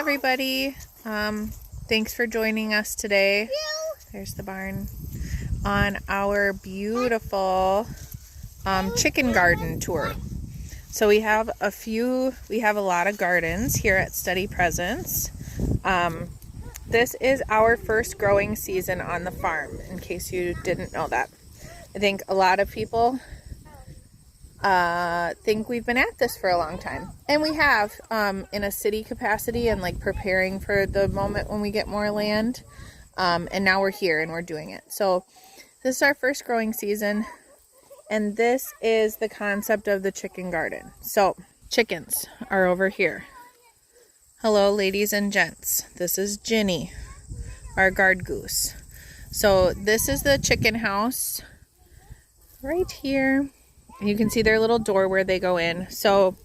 everybody. Thanks for joining us today. There's the barn on our beautiful chicken garden tour. So we have a lot of gardens here at Steady Presence. This is our first growing season on the farm, in case you didn't know that. I think a lot of people think we've been at this for a long time, and we have, in a city capacity and like preparing for the moment when we get more land, and now we're here and we're doing it. So this is our first growing season, and this is the concept of the chicken garden. So chickens are over here. Hello, ladies and gents. This is Ginny, our guard goose. So this is the chicken house right here. You can see their little door where they go in. So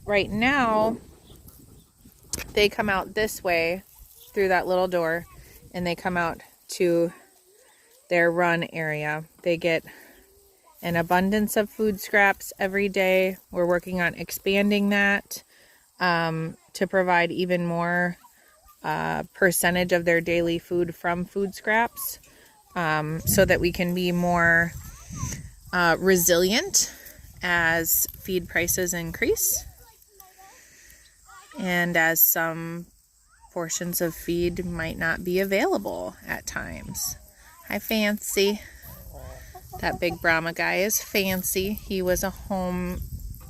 right now they come out this way through that little door, and they come out to their run area. They get an abundance of food scraps every day. We're working on expanding that to provide even more percentage of their daily food from food scraps, so that we can be more resilient as feed prices increase and as some portions of feed might not be available at times. Hi, Fancy. That big Brahma guy is Fancy. He was a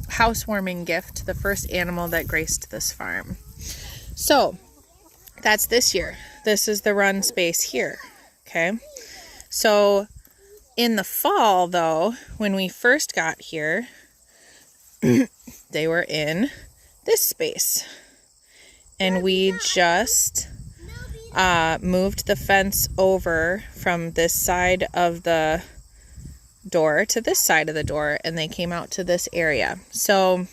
housewarming gift, the first animal that graced this farm. So that's this year. This is the run space here. Okay. So in the fall, though, when we first got here, they were in this space. And we just moved the fence over from this side of the door to this side of the door, and they came out to this area. So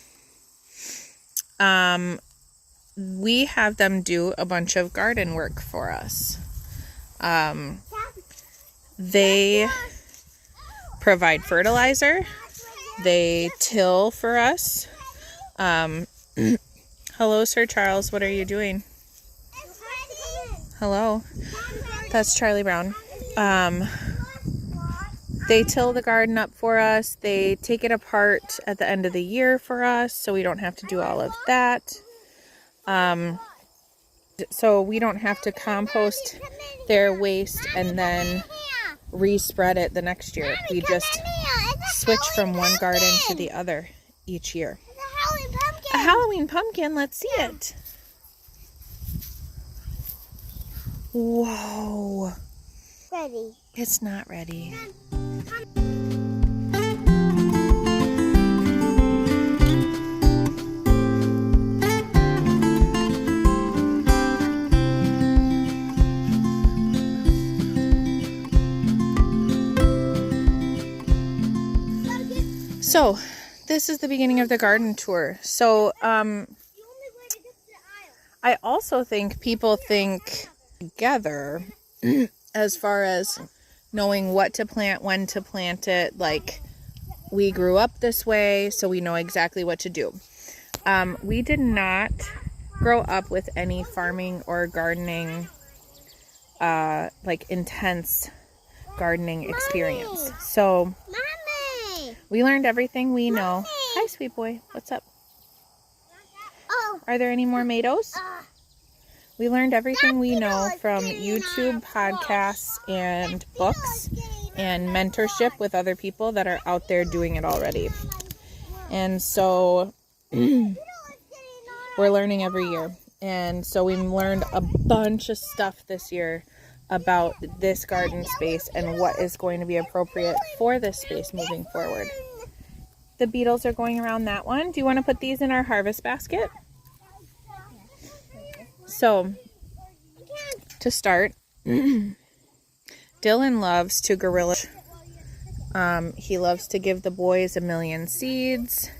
we have them do a bunch of garden work for us. They provide fertilizer. They till for us. Hello, Sir Charles. What are you doing? Hello. That's Charlie Brown. They till the garden up for us. They take it apart at the end of the year for us, so we don't have to do all of that. So we don't have to compost their waste and then respread it the next year. We just switch from one garden to the other each year. A Halloween pumpkin. Let's see it. Whoa. Ready. It's not ready. So this is the beginning of the garden tour. So I also think people think together as far as knowing what to plant, when to plant it. Like, we grew up this way, so we know exactly what to do. We did not grow up with any farming or gardening, like intense gardening experience. So we learned everything we know. Hi, sweet boy. What's up? Oh. Are there any more tomatoes? We learned everything we know from YouTube, podcasts, and books, and mentorship with other people that are out there doing it already. And so we're learning every year. And so we learned a bunch of stuff this year about this garden space and what is going to be appropriate for this space moving forward. The beetles are going around that one. Do you want to put these in our harvest basket? So, to start, Dylan loves to gorilla. He loves to give the boys a million seeds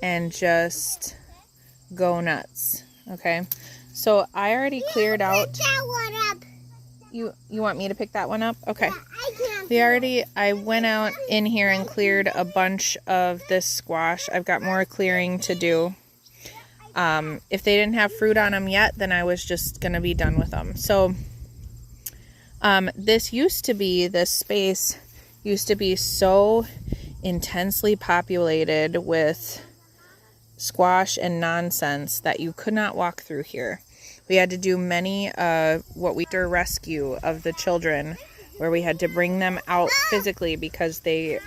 and just go nuts. Okay, so I already cleared out. That one up. You want me to pick that one up? Okay. Yeah, I went out in here and cleared a bunch of this squash. I've got more clearing to do. If they didn't have fruit on them yet, then I was just going to be done with them. So this space used to be so intensely populated with squash and nonsense that you could not walk through here. We had to do many what we call rescue of the children, where we had to bring them out physically because they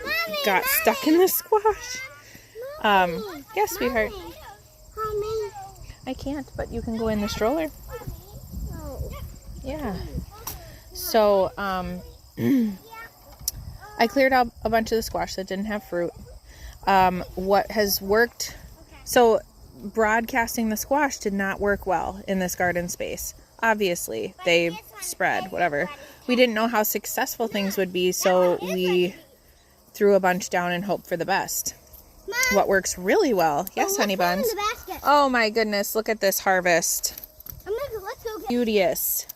got stuck in the squash. Yes, sweetheart. I can't, but you can go in the stroller. Yeah. So I cleared out a bunch of the squash that didn't have fruit. What has worked, so broadcasting the squash did not work well in this garden space. Obviously, they spread, whatever. We didn't know how successful things would be, so we threw a bunch down and hoped for the best. Mom, what works really well, yes, honey buns. Oh my goodness, look at this harvest. Beauteous.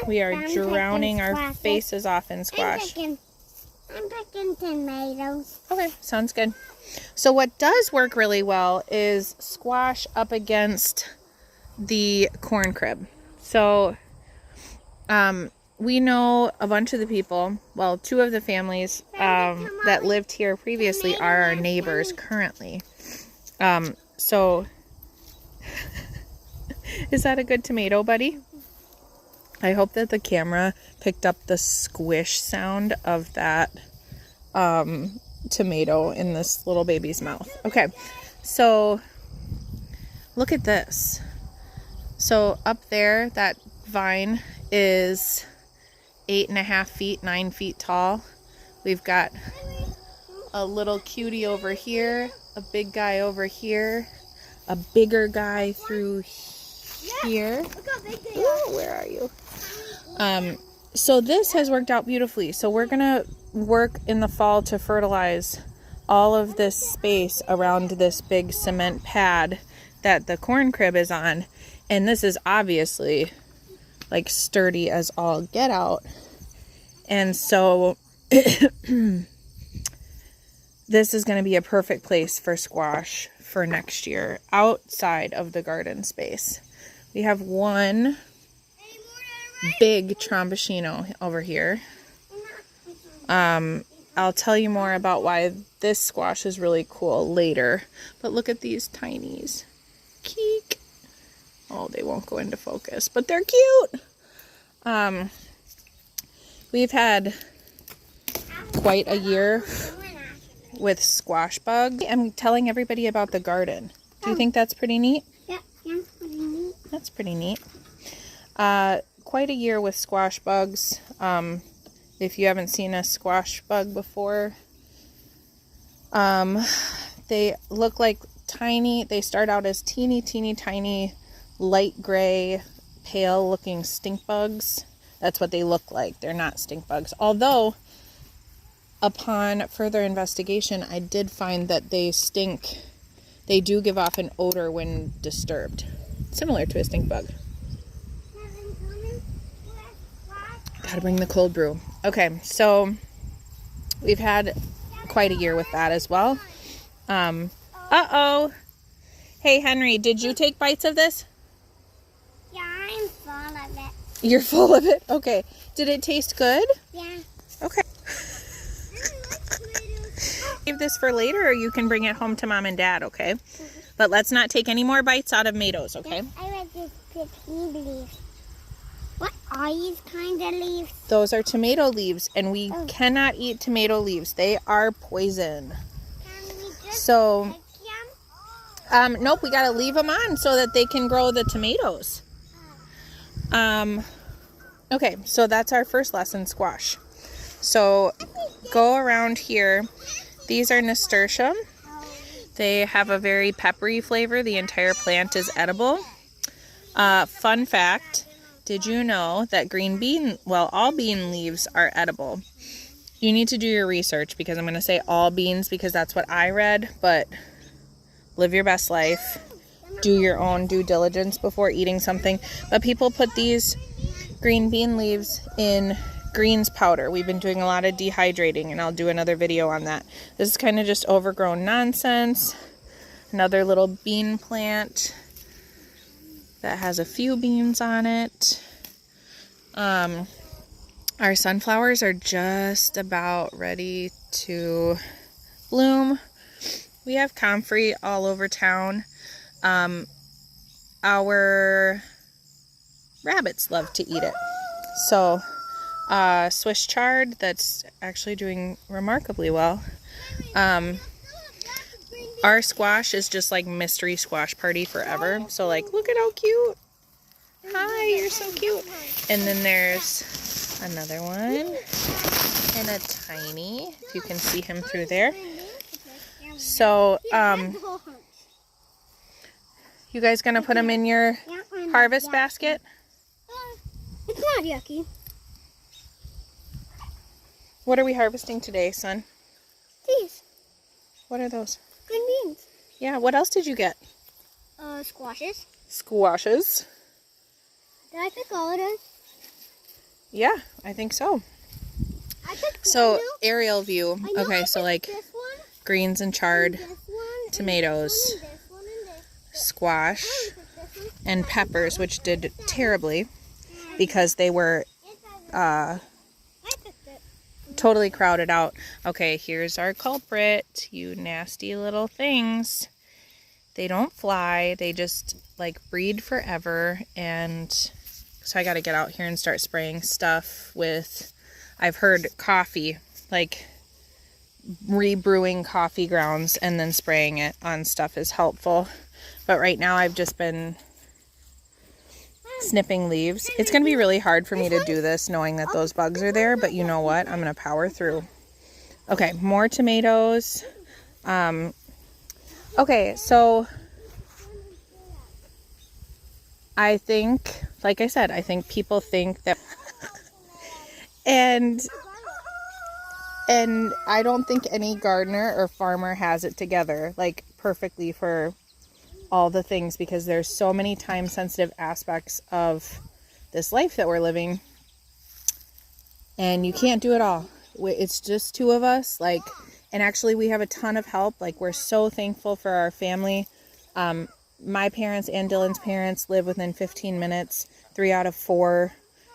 We are drowning our faces off in squash. I'm picking tomatoes. Okay, sounds good. So what does work really well is squash up against the corn crib. So we know a bunch of the people, well, 2 of the families that lived here previously are our neighbors currently. So is that a good tomato, buddy? I hope that the camera picked up the squish sound of that tomato in this little baby's mouth. Okay, so look at this. So up there, that vine is 8.5 feet, 9 feet tall. We've got a little cutie over here, a big guy over here, a bigger guy through here. Ooh, where are you? So this has worked out beautifully. So we're gonna work in the fall to fertilize all of this space around this big cement pad that the corn crib is on. And this is obviously like sturdy as all get out. And so this is going to be a perfect place for squash for next year outside of the garden space. We have one big trombocino over here. I'll tell you more about why this squash is really cool later. But look at these tinies. Keek. Oh, they won't go into focus, but they're cute. We've had quite a year with squash bug. I'm telling everybody about the garden. Do you think that's pretty neat? Yeah, that's pretty neat. That's pretty neat. Quite a year with squash bugs. If you haven't seen a squash bug before, they look like tiny, they start out as teeny tiny light gray, pale looking stink bugs. That's what they look like. They're not stink bugs. Although, upon further investigation, I did find that they stink. They do give off an odor when disturbed. Similar to a stink bug. Gotta bring the cold brew. Okay, so we've had quite a year with that as well. Uh-oh. Hey, Henry, did you take bites of this? Yeah, I'm full of it. You're full of it? Okay. Did it taste good? Yeah. Okay. Save this for later, or you can bring it home to Mom and Dad, okay? But let's not take any more bites out of tomatoes, okay? I like this picking leaves. What are these kind of leaves? Those are tomato leaves, and we cannot eat tomato leaves. They are poison. Can we just So, pick them? nope, we gotta leave them on so that they can grow the tomatoes. Okay, so that's our first lesson, squash. So, go around here. These are nasturtium. They have a very peppery flavor. The entire plant is edible. Fun fact, did you know that all bean leaves are edible? You need to do your research because I'm going to say all beans because that's what I read, but live your best life. Do your own due diligence before eating something. But people put these green bean leaves in greens powder. We've been doing a lot of dehydrating, and I'll do another video on that. This is kind of just overgrown nonsense. another little bean plant that has a few beans on it. Our sunflowers are just about ready to bloom. We have comfrey all over town. Our rabbits love to eat it. So Swiss chard, that's actually doing remarkably well. Our squash is just like mystery squash party forever. So like, look at how cute. Hi, you're so cute. And then there's another one and a tiny, if you can see him through there. So you guys gonna put them in your harvest basket? It's not yucky. What are we harvesting today, son? These. What are those? Green beans. Yeah, what else did you get? Squashes. Squashes. Did I pick all of them? Yeah, I think so. I picked So, aerial view. Okay, so like this one, greens and chard, this one, tomatoes, this one, and this. squash, I picked this one. and peppers, which did terribly because they were I picked it. totally crowded out. Okay, here's our culprit. You nasty little things. They don't fly. They just like breed forever. And so I got to get out here and start spraying stuff with, I've heard coffee, like rebrewing coffee grounds and then spraying it on stuff is helpful. But right now I've just been snipping leaves. It's going to be really hard for me to do this knowing that those bugs are there, but you know what? I'm going to power through. Okay, more tomatoes. Okay, so I think, like I said, I think people think that and I don't think any gardener or farmer has it together like perfectly for all the things, because there's so many time sensitive aspects of this life that we're living, and you can't do it all. It's just two of us, like, and actually we have a ton of help. Like, we're so thankful for our family. My parents and Dylan's parents live within 15 minutes. 3 out of 4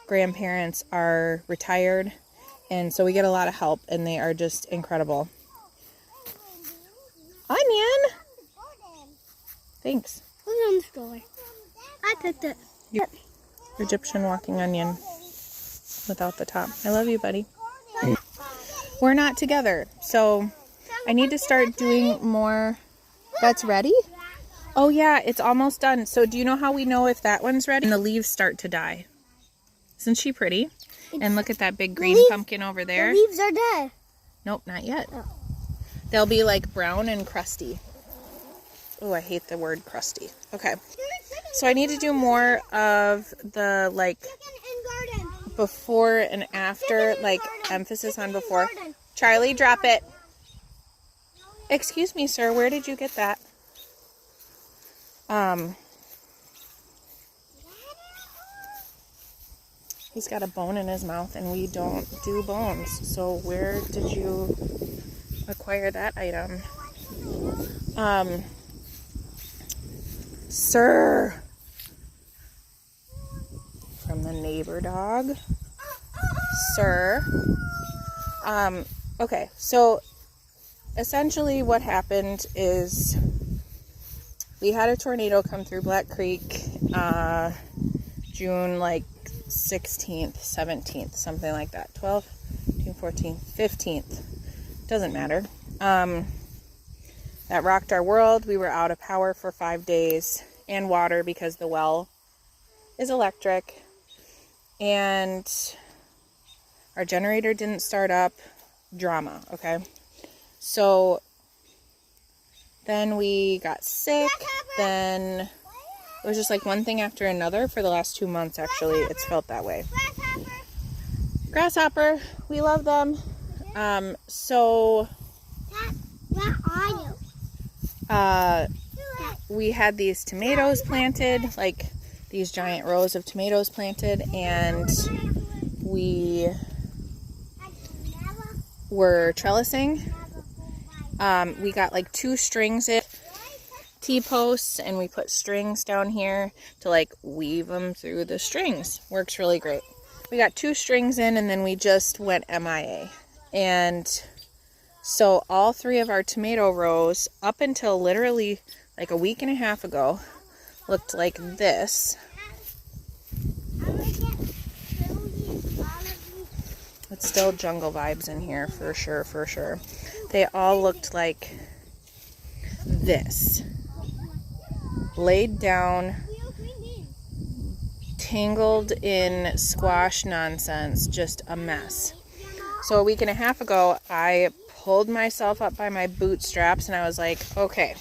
grandparents are retired, and so we get a lot of help, and they are just incredible. Onion! Thanks. Put it on the stroller. I picked it. Egyptian walking onion without the top. I love you, buddy. We're not together, so I need to start doing more. That's ready? Oh yeah, it's almost done. So do you know how we know if that one's ready? And the leaves start to die. Isn't she pretty? And look at that big green pumpkin over there. The leaves are dead. Nope, not yet. Oh. They'll be like brown and crusty. Oh, I hate the word crusty. Okay. So I need to do more of the like before and after, like emphasis on before. Charlie, drop it. Excuse me, sir. Where did you get that? He's got a bone in his mouth, and we don't do bones. So where did you acquire that item? Sir. From the neighbor dog. Sir. Okay, so essentially what happened is we had a tornado come through Black Creek June like 16th, 17th, something like that. 12th, June 14th, 15th. Doesn't matter. That rocked our world. We were out of power for 5 days and water because the well is electric. And our generator didn't start up. Drama, okay? So then we got sick. Then it was just like one thing after another for the last 2 months, actually. It's felt that way. Grasshopper. We love them. So Where are you? we had these tomatoes planted, like these giant rows of tomatoes planted, and we were trellising. We got like 2 strings in, T-posts, and we put strings down here to like weave them through the strings. Works really great. We got 2 strings in, and then we just went MIA. And so all 3 of our tomato rows, up until literally like a week and a half ago, looked like this. It's still jungle vibes in here, for sure, for sure. They all looked like this. Laid down, tangled in squash nonsense, just a mess. So a week and a half ago, I pulled myself up by my bootstraps and I was like, okay,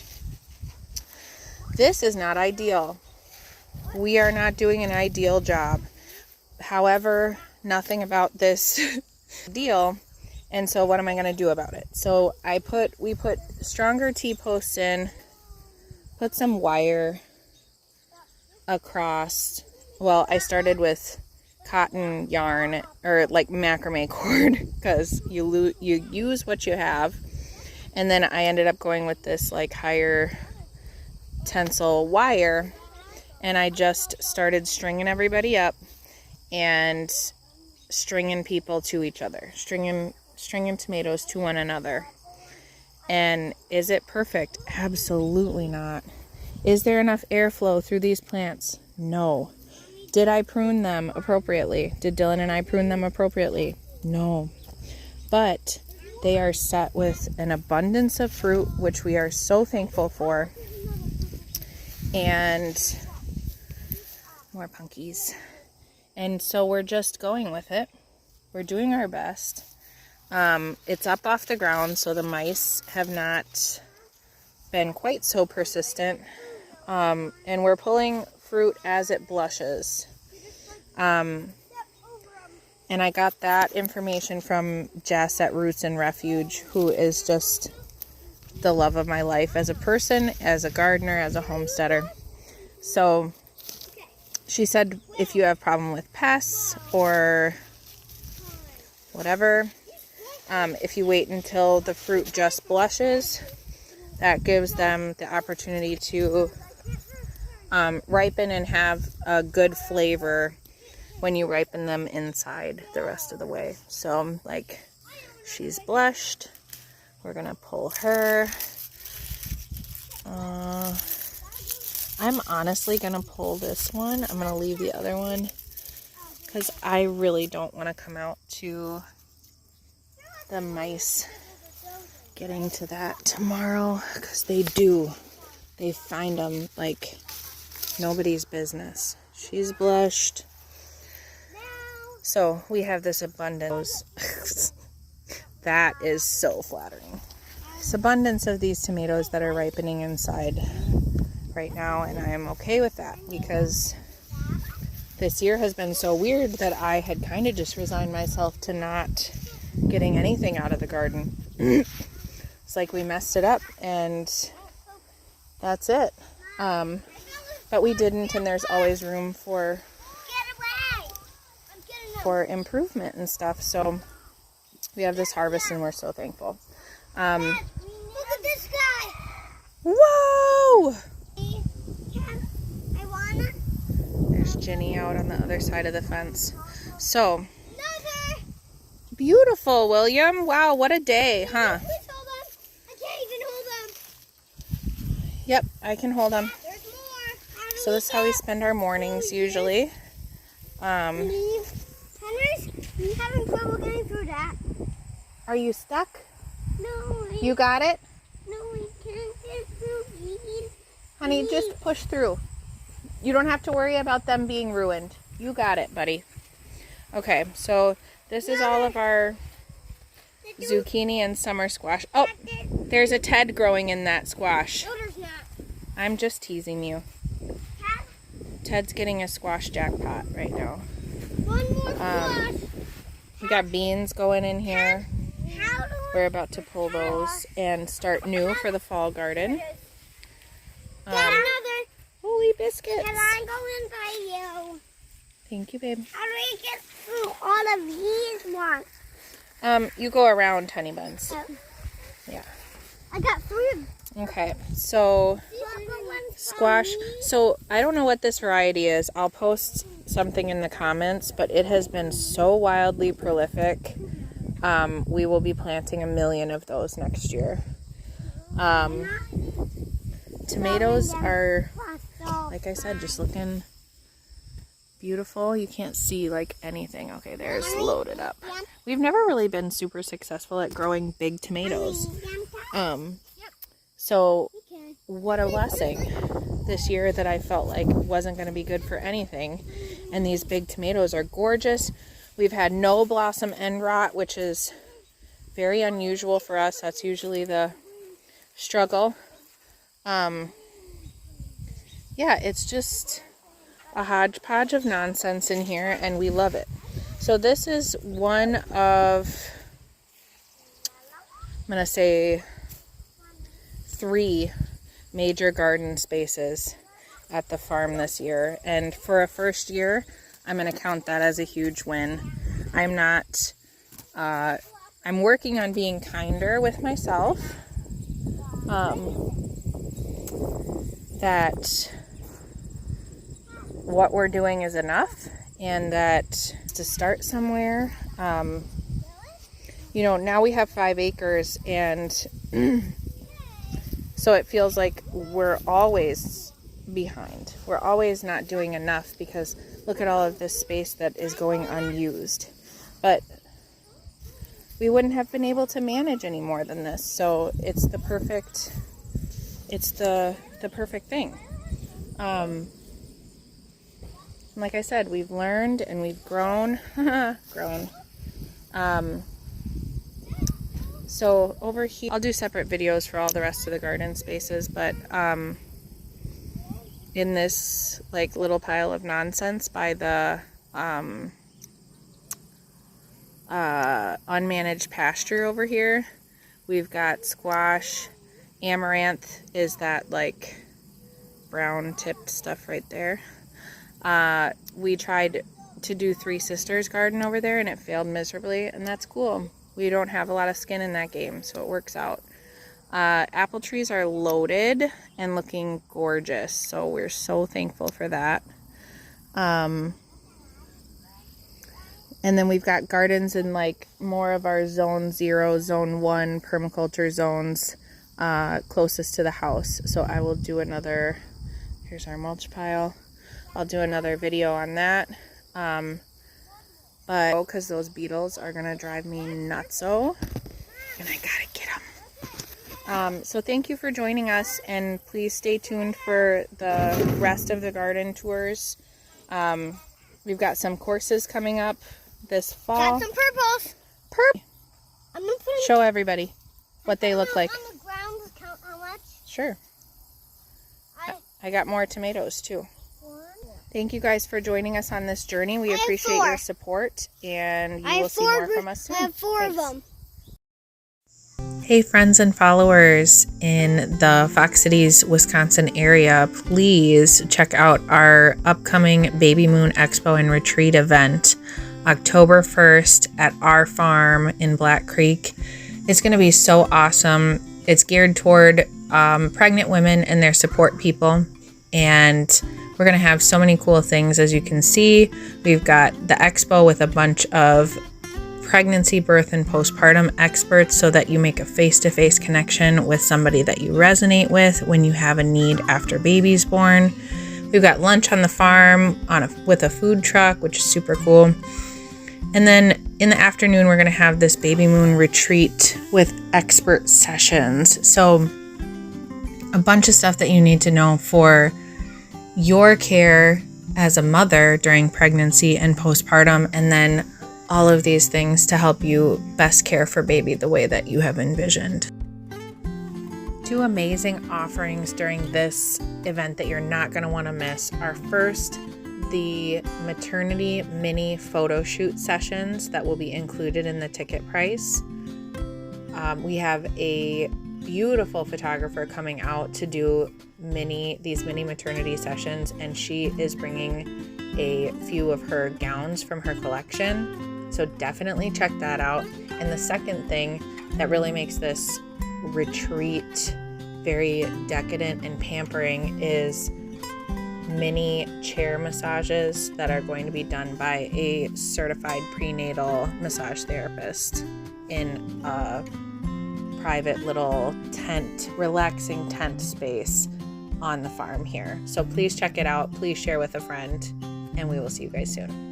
this is not ideal. We are not doing an ideal job. However, nothing about this deal. And so what am I going to do about it? So we put stronger T-posts in, put some wire across. Well, I started with cotton yarn, or like macrame cord, because you use what you have. And then I ended up going with this like higher tensile wire, and I just started stringing everybody up and stringing people to each other, stringing tomatoes to one another. And is it perfect? Absolutely not. Is there enough airflow through these plants? No. Did I prune them appropriately? Did Dylan and I prune them appropriately? No. But they are set with an abundance of fruit, which we are so thankful for. And more punkies. And so we're just going with it. We're doing our best. It's up off the ground, so the mice have not been quite so persistent. And we're pulling fruit as it blushes. And I got that information from Jess at Roots and Refuge, who is just the love of my life as a person, as a gardener, as a homesteader. So she said if you have problem with pests or whatever, if you wait until the fruit just blushes, that gives them the opportunity to ripen and have a good flavor when you ripen them inside the rest of the way. So like, she's blushed. We're gonna pull her. I'm honestly gonna pull this one. I'm gonna leave the other one because I really don't want to come out to the mice getting to that tomorrow, because they find them like nobody's business. She's blushed. So we have this abundance. That is so flattering. This abundance of these tomatoes that are ripening inside right now, and I am okay with that, because this year has been so weird that I had kind of just resigned myself to not getting anything out of the garden. It's like we messed it up and that's it. But we didn't, and there's always room for improvement and stuff. So we have this harvest and we're so thankful. Look at this guy. Whoa! I want it. There's Jenny out on the other side of the fence. So beautiful, William. Wow, what a day, huh? Please hold them. I can't even hold them. Yep, I can hold them. There's more. So this is how we spend our mornings usually. Henry's having trouble getting through that. Are you stuck? No. You got it? No, we can't get through, please. Honey, just push through. You don't have to worry about them being ruined. You got it, buddy. Okay, so this is all of our zucchini and summer squash. Oh, there's a Ted growing in that squash. No, there's not. I'm just teasing you. Ted's getting a squash jackpot right now. One more squash. We got beans going in here. We're about to pull those and start new for the fall garden. Another. Holy biscuits. Can I go in by you? Thank you, babe. How do we get through all of these ones? You go around, honey buns. Oh. Yeah. I got 3 of them. Okay, so squash. So I don't know what this variety is. I'll post something in the comments, but it has been so wildly prolific. We will be planting 1 million of those next year. Tomatoes are, like I said, just looking beautiful. You can't see like anything. Okay, there's loaded up. We've never really been super successful at growing big tomatoes. So what a blessing this year that I felt like wasn't going to be good for anything. And these big tomatoes are gorgeous. We've had no blossom end rot, which is very unusual for us. That's usually the struggle. Yeah, it's just a hodgepodge of nonsense in here, and we love it. So this is one of, I'm going to say, 3 major garden spaces at the farm this year. And for a first year, I'm going to count that as a huge win. I'm working on being kinder with myself. That what we're doing is enough, and that to start somewhere. You know, now we have 5 acres, and so it feels like we're always behind. We're always not doing enough because look at all of this space that is going unused. But we wouldn't have been able to manage any more than this. So it's the perfect thing. Like I said, we've learned and we've grown. So over here, I'll do separate videos for all the rest of the garden spaces, but in this like little pile of nonsense by the unmanaged pasture over here, we've got squash. Amaranth is that like brown tipped stuff right there. We tried to do Three Sisters garden over there and it failed miserably, and that's cool. We don't have a lot of skin in that game, so it works out. Apple trees are loaded and looking gorgeous, so we're so thankful for that. And then we've got gardens in like more of our zone 0, zone 1 permaculture zones closest to the house. So I will do another, here's our mulch pile. I'll do another video on that. But because those beetles are gonna drive me nutso, and I gotta get them. So thank you for joining us, and please stay tuned for the rest of the garden tours. We've got some courses coming up this fall. Got some purples. I'm gonna put Show everybody what they look like. on the ground to count how much. Sure. I got more tomatoes too. 1. Thank you guys for joining us on this journey. We appreciate your support, and you will see more from us soon. I have 4 of them. Hey friends and followers in the Fox Cities, Wisconsin area, please check out our upcoming Baby Moon Expo and Retreat event, October 1st at our farm in Black Creek. It's going to be so awesome. It's geared toward pregnant women and their support people, and we're going to have so many cool things. As you can see, we've got the expo with a bunch of pregnancy, birth, and postpartum experts so that you make a face-to-face connection with somebody that you resonate with when you have a need after baby's born. We've got lunch on the farm with a food truck, which is super cool. And then in the afternoon, we're going to have this Baby Moon retreat with expert sessions. So a bunch of stuff that you need to know for your care as a mother during pregnancy and postpartum, and then all of these things to help you best care for baby the way that you have envisioned. 2 amazing offerings during this event that you're not going to want to miss are first, the maternity mini photo shoot sessions that will be included in the ticket price. We have a beautiful photographer coming out to do these mini maternity sessions, and she is bringing a few of her gowns from her collection, so definitely check that out. And the second thing that really makes this retreat very decadent and pampering is mini chair massages that are going to be done by a certified prenatal massage therapist in a private little tent, relaxing tent space on the farm here. So please check it out. Please share with a friend, and we will see you guys soon.